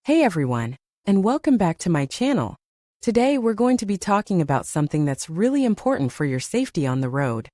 Hey everyone, and welcome back to my channel. Today we're going to be talking about something that's really important for your safety on the road.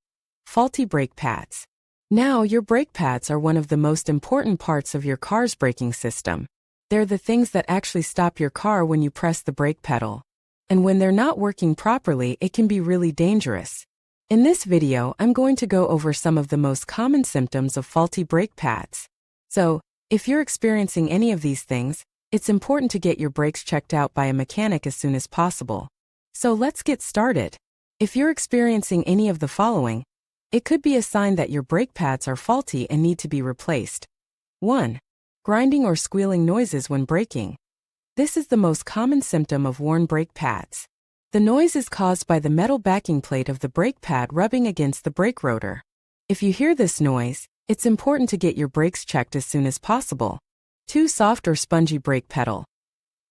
Faulty brake pads. Now, your brake pads are one of the most important parts of your car's braking system. They're the things that actually stop your car when you press the brake pedal. And when they're not working properly, it can be really dangerous. In this video, I'm going to go over some of the most common symptoms of faulty brake pads. So, if you're experiencing any of these things, it's important to get your brakes checked out by a mechanic as soon as possible. So let's get started. If you're experiencing any of the following, it could be a sign that your brake pads are faulty and need to be replaced. 1. Grinding or squealing noises when braking. This is the most common symptom of worn brake pads. The noise is caused by the metal backing plate of the brake pad rubbing against the brake rotor. If you hear this noise, it's important to get your brakes checked as soon as possible. 2. Soft or spongy brake pedal.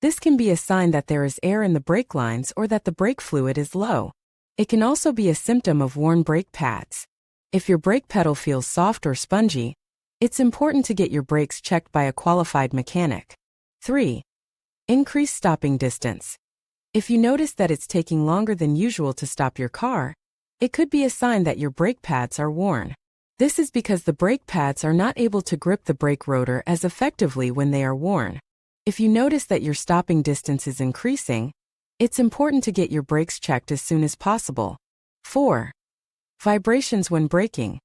This can be a sign that there is air in the brake lines or that the brake fluid is low. It can also be a symptom of worn brake pads. If your brake pedal feels soft or spongy, it's important to get your brakes checked by a qualified mechanic. 3. Increased stopping distance. If you notice that it's taking longer than usual to stop your car, it could be a sign that your brake pads are worn. This is because the brake pads are not able to grip the brake rotor as effectively when they are worn. If you notice that your stopping distance is increasing, it's important to get your brakes checked as soon as possible. 4. Vibrations when braking.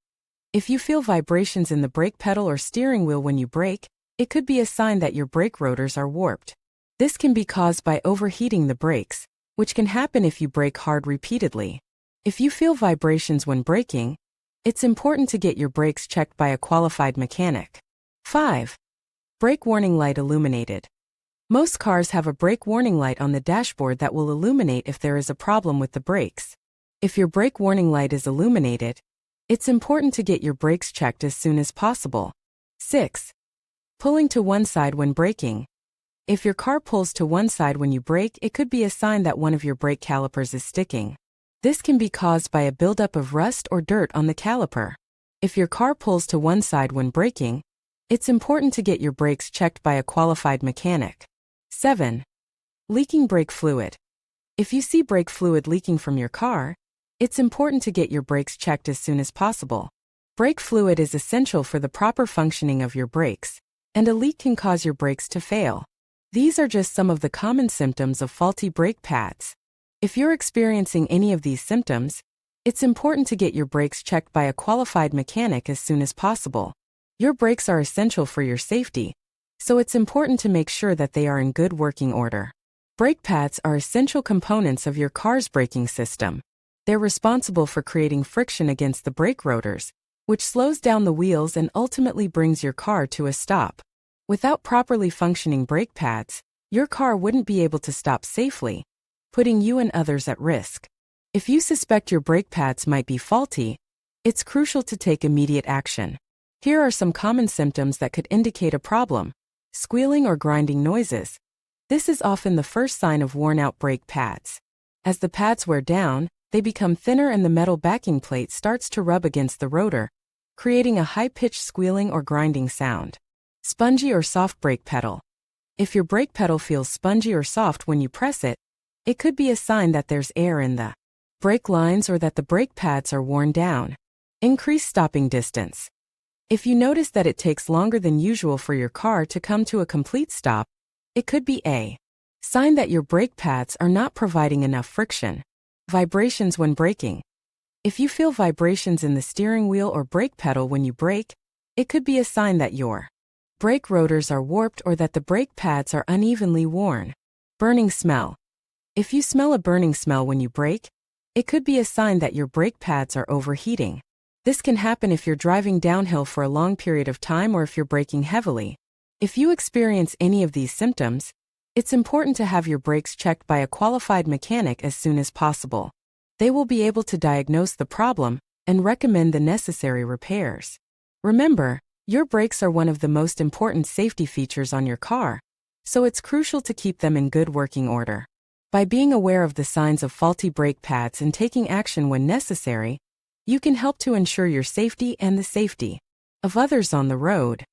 If you feel vibrations in the brake pedal or steering wheel when you brake, it could be a sign that your brake rotors are warped. This can be caused by overheating the brakes, which can happen if you brake hard repeatedly. If you feel vibrations when braking, it's important to get your brakes checked by a qualified mechanic. 5. Brake warning light illuminated. Most cars have a brake warning light on the dashboard that will illuminate if there is a problem with the brakes. If your brake warning light is illuminated, it's important to get your brakes checked as soon as possible. 6. Pulling to one side when braking. If your car pulls to one side when you brake, it could be a sign that one of your brake calipers is sticking. This can be caused by a buildup of rust or dirt on the caliper. If your car pulls to one side when braking, it's important to get your brakes checked by a qualified mechanic. 7. Leaking brake fluid. If you see brake fluid leaking from your car, it's important to get your brakes checked as soon as possible. Brake fluid is essential for the proper functioning of your brakes, and a leak can cause your brakes to fail. These are just some of the common symptoms of faulty brake pads. If you're experiencing any of these symptoms, it's important to get your brakes checked by a qualified mechanic as soon as possible. Your brakes are essential for your safety, so it's important to make sure that they are in good working order. Brake pads are essential components of your car's braking system. They're responsible for creating friction against the brake rotors, which slows down the wheels and ultimately brings your car to a stop. Without properly functioning brake pads, your car wouldn't be able to stop safely, putting you and others at risk. If you suspect your brake pads might be faulty, it's crucial to take immediate action. Here are some common symptoms that could indicate a problem. Squealing or grinding noises. This is often the first sign of worn-out brake pads. As the pads wear down, they become thinner and the metal backing plate starts to rub against the rotor, creating a high-pitched squealing or grinding sound. Spongy or soft brake pedal. If your brake pedal feels spongy or soft when you press it, it could be a sign that there's air in the brake lines or that the brake pads are worn down. Increased stopping distance. If you notice that it takes longer than usual for your car to come to a complete stop, it could be a sign that your brake pads are not providing enough friction. Vibrations when braking. If you feel vibrations in the steering wheel or brake pedal when you brake, it could be a sign that your brake rotors are warped or that the brake pads are unevenly worn. Burning smell. If you smell a burning smell when you brake, it could be a sign that your brake pads are overheating. This can happen if you're driving downhill for a long period of time or if you're braking heavily. If you experience any of these symptoms, it's important to have your brakes checked by a qualified mechanic as soon as possible. They will be able to diagnose the problem and recommend the necessary repairs. Remember, your brakes are one of the most important safety features on your car, so it's crucial to keep them in good working order. By being aware of the signs of faulty brake pads and taking action when necessary, you can help to ensure your safety and the safety of others on the road.